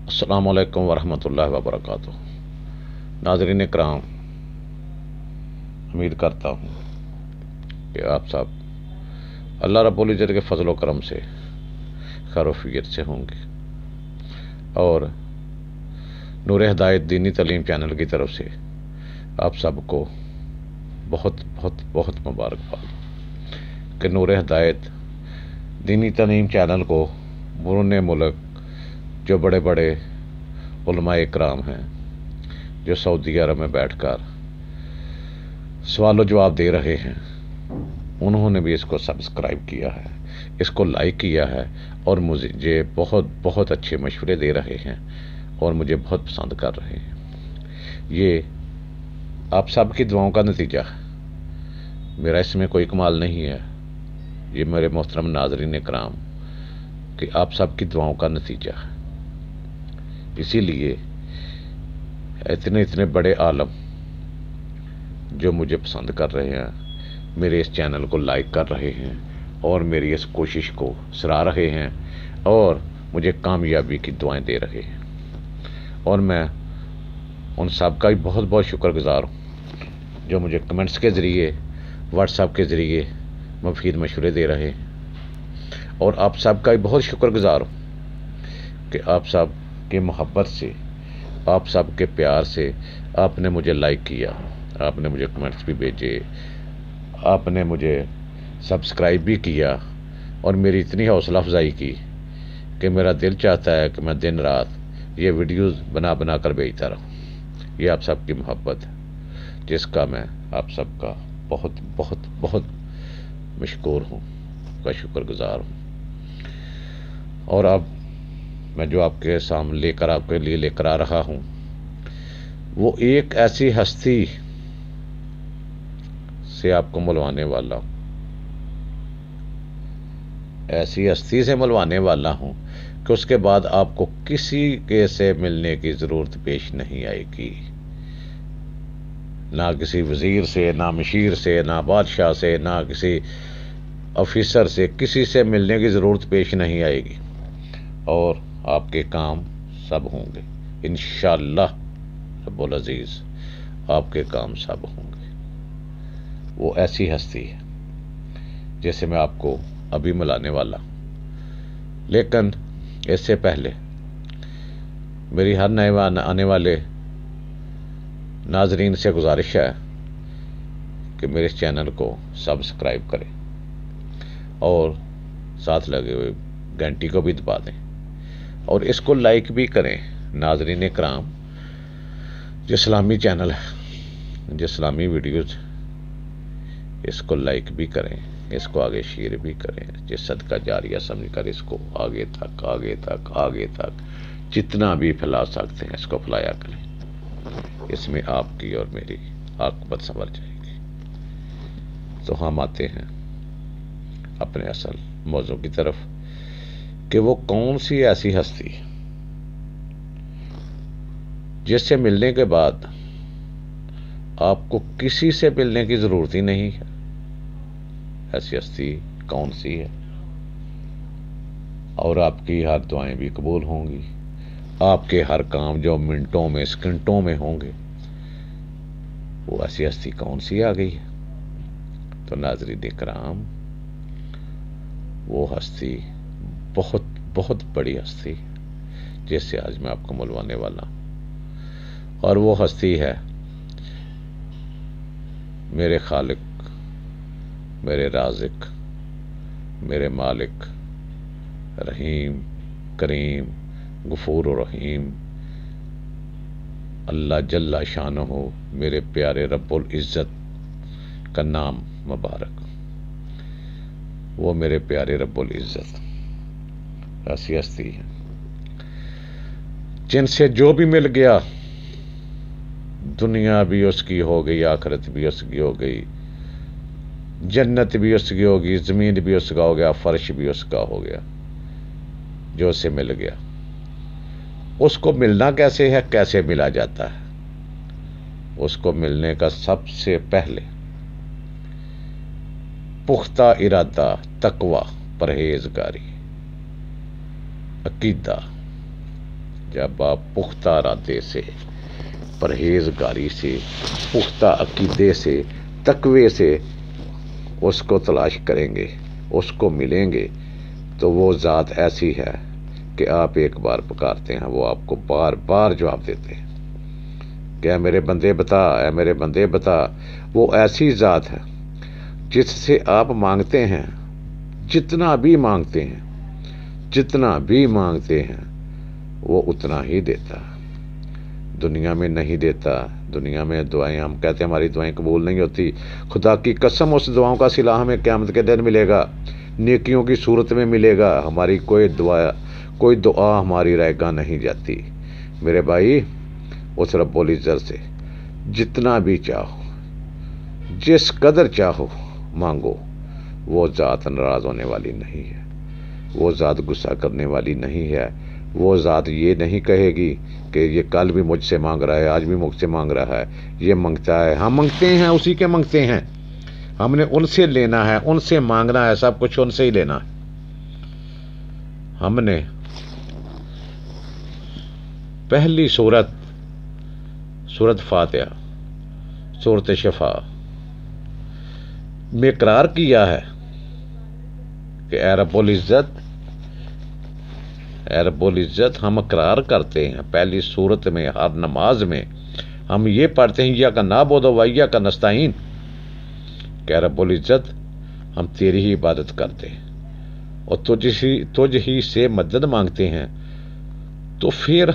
السلام علیکم ورحمۃ اللہ وبرکاتہ۔ ناظرین کرام، امید کرتا ہوں کہ آپ سب اللہ رب العزت کے فضل و کرم سے خیر و عافیت سے ہوں گے، اور نور ہدایت دینی تعلیم چینل کی طرف سے آپ سب کو بہت بہت بہت مبارکباد کہ نور ہدایت دینی تعلیم چینل کو بیرون ملک جو بڑے بڑے علماء اکرام ہیں جو سعودی عرب میں بیٹھ کر سوال و جواب دے رہے ہیں، انہوں نے بھی اس کو سبسکرائب کیا ہے، اس کو لائک کیا ہے، اور مجھے بہت بہت اچھے مشورے دے رہے ہیں اور مجھے بہت پسند کر رہے ہیں۔ یہ آپ سب کی دعاؤں کا نتیجہ ہے، میرا اس میں کوئی کمال نہیں ہے، یہ میرے محترم ناظرین کرام کہ آپ سب کی دعاؤں کا نتیجہ ہے۔ اسی لیے اتنے بڑے عالم جو مجھے پسند کر رہے ہیں، میرے اس چینل کو لائک کر رہے ہیں اور میری اس کوشش کو سراہ رہے ہیں اور مجھے کامیابی کی دعائیں دے رہے ہیں، اور میں ان سب کا بھی بہت بہت شکر گزار ہوں جو مجھے کمنٹس کے ذریعے، واٹس ایپ کے ذریعے مفید مشورے دے رہے ہیں، اور آپ سب کا بھی بہت شکر گزار ہوں کہ آپ سب کی محبت سے، آپ سب کے پیار سے آپ نے مجھے لائک کیا، آپ نے مجھے کمنٹس بھی بھیجے، آپ نے مجھے سبسکرائب بھی کیا، اور میری اتنی حوصلہ افزائی کی کہ میرا دل چاہتا ہے کہ میں دن رات یہ ویڈیوز بنا کر بھیجتا رہوں۔ یہ آپ سب کی محبت ہے جس کا میں آپ سب کا بہت بہت بہت مشکور ہوں، کا شکر گزار ہوں۔ اور اب میں جو آپ کے سامنے آپ کے لیے لے کر آ رہا ہوں، وہ ایک ایسی ہستی سے آپ کو ملوانے والا ہوں، ایسی ہستی سے ملوانے والا ہوں کہ اس کے بعد آپ کو کسی کے سے ملنے کی ضرورت پیش نہیں آئے گی، نہ کسی وزیر سے، نہ مشیر سے، نہ بادشاہ سے، نہ کسی آفیسر سے، کسی سے ملنے کی ضرورت پیش نہیں آئے گی، اور آپ کے کام سب ہوں گے انشاءاللہ رب العزیز، آپ کے کام سب ہوں گے۔ وہ ایسی ہستی ہے جیسے میں آپ کو ابھی ملانے والا ہوں، لیکن اس سے پہلے میری ہر نئے آنے والے ناظرین سے گزارش ہے کہ میرے اس چینل کو سبسکرائب کریں اور ساتھ لگے ہوئے گھنٹی کو بھی دبا دیں، اور اس کو لائک بھی کریں۔ ناظرین کرام، جو اسلامی چینل ہے، جو اسلامی ویڈیوز، اس کو لائک بھی کریں، اس کو آگے شیئر بھی کریں، جس صدقہ جاریہ سمجھ کر اس کو آگے تک جتنا بھی پھیلا سکتے ہیں اس کو پھیلایا کریں۔ اس میں آپ کی اور میری عاقبت سنور جائے گی۔ تو ہم آتے ہیں اپنے اصل موضوع کی طرف کہ وہ کون سی ایسی ہستی جس سے ملنے کے بعد آپ کو کسی سے ملنے کی ضرورت ہی نہیں ہے۔ ایسی ہستی کون سی ہے؟ اور آپ کی ہر دعائیں بھی قبول ہوں گی، آپ کے ہر کام جو منٹوں میں، سکنٹوں میں ہوں گے، وہ ایسی ہستی کون سی آ گئی ہے؟ تو ناظرین کرام، وہ ہستی بہت بہت بڑی ہستی جس سے آج میں آپ کو ملوانے والا ہوں، اور وہ ہستی ہے میرے خالق، میرے رازق، میرے مالک، رحیم، کریم، غفور و رحیم، اللہ جل شانہ، میرے پیارے رب العزت کا نام مبارک، وہ میرے پیارے رب العزت ایسی ہستی ہے جن سے جو بھی مل گیا، دنیا بھی اس کی ہو گئی، آخرت بھی اس کی ہو گئی، جنت بھی اس کی ہوگی، زمین بھی اس کا ہو گیا، فرش بھی اس کا ہو گیا، جو اسے مل گیا۔ اس کو ملنا کیسے ہے، کیسے ملا جاتا ہے؟ اس کو ملنے کا سب سے پہلے پختہ ارادہ، تقوی، پرہیزگاری، عقیدہ، جب آپ پختہ ارادے سے، پرہیزگاری سے، پختہ عقیدے سے، تقوی سے اس کو تلاش کریں گے، اس کو ملیں گے، تو وہ ذات ایسی ہے کہ آپ ایک بار پکارتے ہیں وہ آپ کو بار بار جواب دیتے ہیں کہ اے میرے بندے بتا، اے میرے بندے بتا۔ وہ ایسی ذات ہے جس سے آپ مانگتے ہیں، جتنا بھی مانگتے ہیں، جتنا بھی مانگتے ہیں وہ اتنا ہی دیتا، دنیا میں نہیں دیتا۔ دنیا میں دعائیں ہم کہتے ہیں ہماری دعائیں قبول نہیں ہوتی، خدا کی قسم اس دعاؤں کا صلہ ہمیں قیامت کے دن ملے گا، نیکیوں کی صورت میں ملے گا۔ ہماری کوئی دعا ہماری رہ گاہ نہیں جاتی میرے بھائی۔ اس رب العزت سے جتنا بھی چاہو، جس قدر چاہو مانگو، وہ ذات ناراض ہونے والی نہیں ہے، وہ ذات غصہ کرنے والی نہیں ہے، وہ ذات یہ نہیں کہے گی کہ یہ کل بھی مجھ سے مانگ رہا ہے، آج بھی مجھ سے مانگ رہا ہے، یہ منگتا ہے۔ ہم منگتے ہیں، اسی کے منگتے ہیں، ہم نے ان سے لینا ہے، ان سے مانگنا ہے، سب کچھ ان سے ہی لینا ہے۔ ہم نے پہلی سورت فاتحہ، سورت شفا میں اقرار کیا ہے کہ اے رب العزت، اے رب العزت، ہم اقرار کرتے ہیں پہلی سورت میں، ہر نماز میں ہم یہ پڑھتے ہیں یا کا نعبد و یا کا نستعین، کہ اے رب العزت ہم تیری ہی عبادت کرتے ہیں اور تجھ ہی سے مدد مانگتے ہیں، تو پھر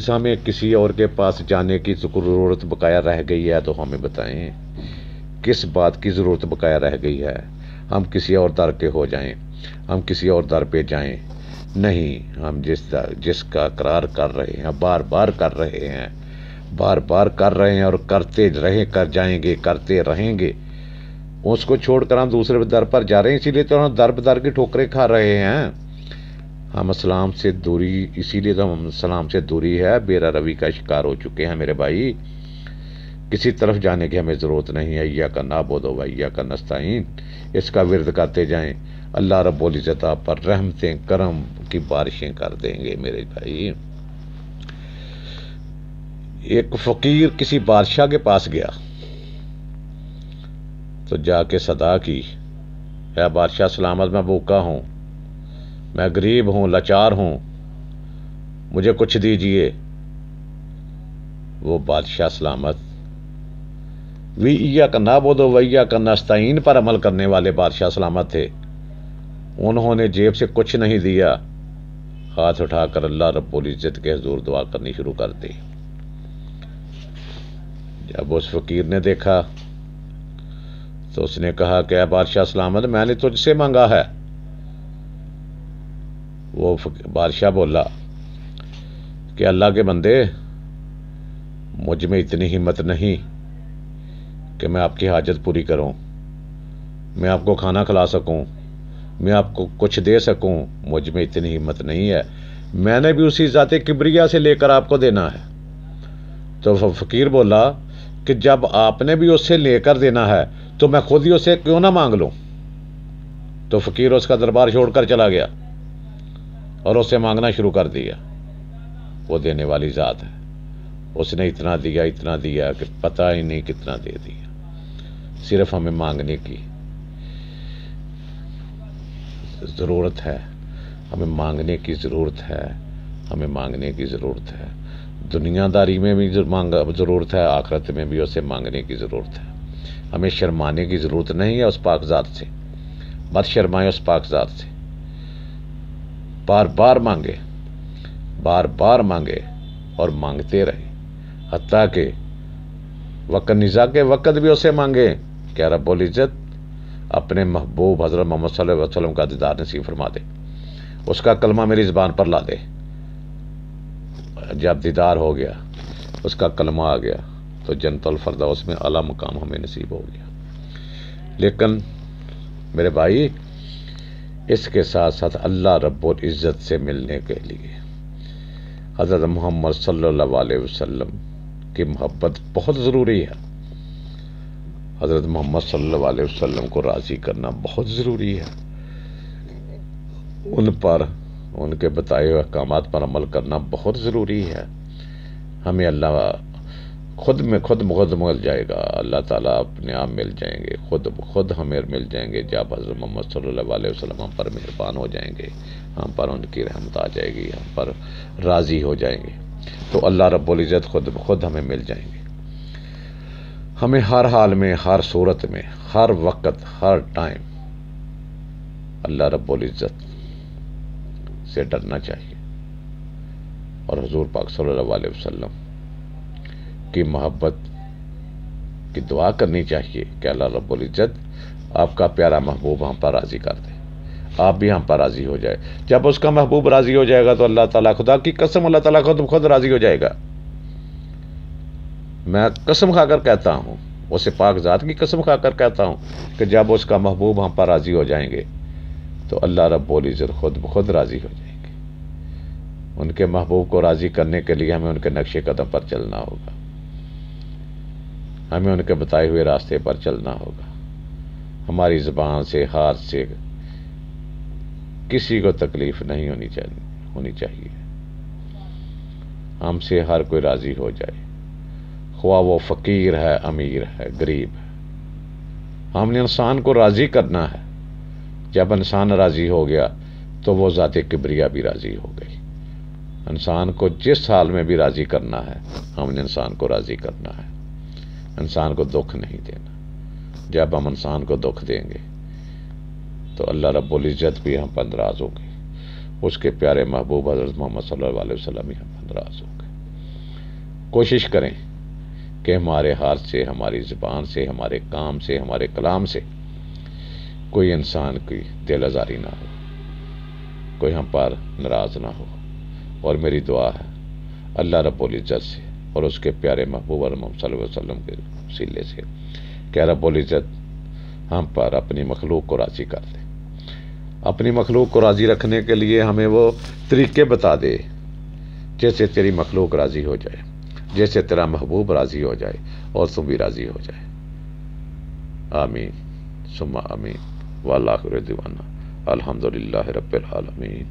ہمیں کسی اور کے پاس جانے کی ضرورت بقایا رہ گئی ہے تو ہمیں بتائیں کس بات کی ضرورت بقایا رہ گئی ہے؟ ہم کسی اور در کے ہو جائیں، ہم کسی اور در پہ جائیں؟ نہیں، ہم جس کا اقرار کر رہے ہیں، بار بار کر رہے ہیں، بار بار کر رہے ہیں اور کرتے کر جائیں گے، کرتے رہیں گے، اس کو چھوڑ کر ہم دوسرے در پر جا رہے ہیں، اسی لیے تو ہم در کی ٹھوکریں کھا رہے ہیں۔ ہم اسلام سے دوری، اسی لیے تو ہم اسلام سے دوری ہے، بیرا روی کا شکار ہو چکے ہیں میرے بھائی۔ کسی طرف جانے کی ہمیں ضرورت نہیں ہے، یا کا نعبد و یا کا نستعین، اس کا ورد کرتے جائیں، اللہ رب العزت آپ پر رحمتیں کرم کی بارشیں کر دیں گے میرے بھائی۔ ایک فقیر کسی بادشاہ کے پاس گیا تو جا کے صدا کی، اے بادشاہ سلامت، میں بھوکا ہوں، میں غریب ہوں، لاچار ہوں، مجھے کچھ دیجئے۔ وہ بادشاہ سلامت وی ایاک نعبد و ایاک نستعین پر عمل کرنے والے بادشاہ سلامت تھے، انہوں نے جیب سے کچھ نہیں دیا، ہاتھ اٹھا کر اللہ رب العزت کے حضور دعا کرنی شروع کر دی۔ جب اس فقیر نے دیکھا تو اس نے کہا کہ اے بادشاہ سلامت، میں نے تجھ سے مانگا ہے۔ وہ بادشاہ بولا کہ اللہ کے بندے، مجھ میں اتنی ہمت نہیں کہ میں آپ کی حاجت پوری کروں، میں آپ کو کھانا کھلا سکوں، میں آپ کو کچھ دے سکوں، مجھ میں اتنی ہمت نہیں ہے، میں نے بھی اسی ذات کبریا سے لے کر آپ کو دینا ہے۔ تو فقیر بولا کہ جب آپ نے بھی اس سے لے کر دینا ہے تو میں خود ہی اس سے کیوں نہ مانگ لوں؟ تو فقیر اس کا دربار چھوڑ کر چلا گیا اور اس سے مانگنا شروع کر دیا۔ وہ دینے والی ذات ہے، اس نے اتنا دیا کہ پتہ ہی نہیں کتنا دے دیا۔ صرف ہمیں مانگنے کی ضرورت ہے، ہمیں مانگنے کی ضرورت ہے، ہمیں مانگنے کی ضرورت ہے۔ دنیا داری میں بھی ضرورت ہے، آخرت میں بھی اسے مانگنے کی ضرورت ہے۔ ہمیں شرمانے کی ضرورت نہیں ہے اس پاک ذات سے، مت شرمائیں اس پاک ذات سے۔ بار بار مانگے، بار بار مانگے اور مانگتے رہے، حتیٰ کہ وقت نزا کے وقت بھی اسے مانگے کہ رب العزت اپنے محبوب حضرت محمد صلی اللہ علیہ وسلم کا دیدار نصیب فرما دے، اس کا کلمہ میری زبان پر لا دے۔ جب دیدار ہو گیا، اس کا کلمہ آ گیا تو جنت الفردوس میں اعلیٰ مقام ہمیں نصیب ہو گیا۔ لیکن میرے بھائی، اس کے ساتھ ساتھ اللہ رب العزت سے ملنے کے لیے حضرت محمد صلی اللہ علیہ وسلم کی محبت بہت ضروری ہے، حضرت محمد صلی اللہ علیہ وسلم کو راضی کرنا بہت ضروری ہے، ان پر ان کے بتائے ہوئے احکامات پر عمل کرنا بہت ضروری ہے. ہمیں اللہ خود مل جائے گا. اللہ تعالیٰ اپنے آپ مل جائیں گے، خود ہمیں مل جائیں گے جب حضرت محمد صلی اللہ علیہ وسلم ہم پر مہربان ہو جائیں گے، ہم پر ان کی رحمت آ جائے گی، ہم پر راضی ہو جائیں گے، تو اللہ رب العزت خود ہمیں مل جائیں گے. ہمیں ہر حال میں، ہر صورت میں، ہر وقت، ہر ٹائم اللہ رب العزت سے ڈرنا چاہیے، اور حضور پاک صلی اللہ علیہ وسلم کی محبت کی دعا کرنی چاہیے کہ اللہ رب العزت آپ کا پیارا محبوب ہم پر راضی کر دے، آپ بھی ہم پر راضی ہو جائے. جب اس کا محبوب راضی ہو جائے گا تو اللہ تعالیٰ، خدا کی قسم، اللہ تعالیٰ خود راضی ہو جائے گا. میں قسم کھا کر کہتا ہوں، اسے پاک ذات کی قسم کھا کر کہتا ہوں کہ جب اس کا محبوب ہم پر راضی ہو جائیں گے تو اللہ رب العزت خود راضی ہو جائیں گے. ان کے محبوب کو راضی کرنے کے لیے ہمیں ان کے نقش قدم پر چلنا ہوگا، ہمیں ان کے بتائے ہوئے راستے پر چلنا ہوگا. ہماری زبان سے، ہاتھ سے کسی کو تکلیف نہیں ہونی چاہیے. ہم سے ہر کوئی راضی ہو جائے، خواہ وہ فقیر ہے، امیر ہے، غریب ہے. ہم نے انسان کو راضی کرنا ہے. جب انسان راضی ہو گیا تو وہ ذات کبریا بھی راضی ہو گئی. انسان کو جس حال میں بھی راضی کرنا ہے، ہم نے انسان کو راضی کرنا ہے. انسان کو دکھ نہیں دینا. جب ہم انسان کو دکھ دیں گے تو اللہ رب العزت بھی ہم پر ناراض ہوں گے، اس کے پیارے محبوب حضرت محمد صلی اللہ علیہ وسلم بھی ہم پر ناراض ہوں گے. کوشش کریں کہ ہمارے ہاتھ سے، ہماری زبان سے، ہمارے کام سے، ہمارے کلام سے کوئی انسان کی دل آزاری نہ ہو، کوئی ہم پر ناراض نہ ہو. اور میری دعا ہے اللہ رب العزت سے اور اس کے پیارے محبوب محمد صلی اللہ علیہ وسلم کے وسیلے سے کہ رب العزت ہم پر اپنی مخلوق کو راضی کر دے. اپنی مخلوق کو راضی رکھنے کے لیے ہمیں وہ طریقے بتا دے جیسے تیری مخلوق راضی ہو جائے، جیسے تیرا محبوب راضی ہو جائے اور تم بھی راضی ہو جائے. آمین ثم آمین. والآخر دعوانا الحمدللہ رب العالمین.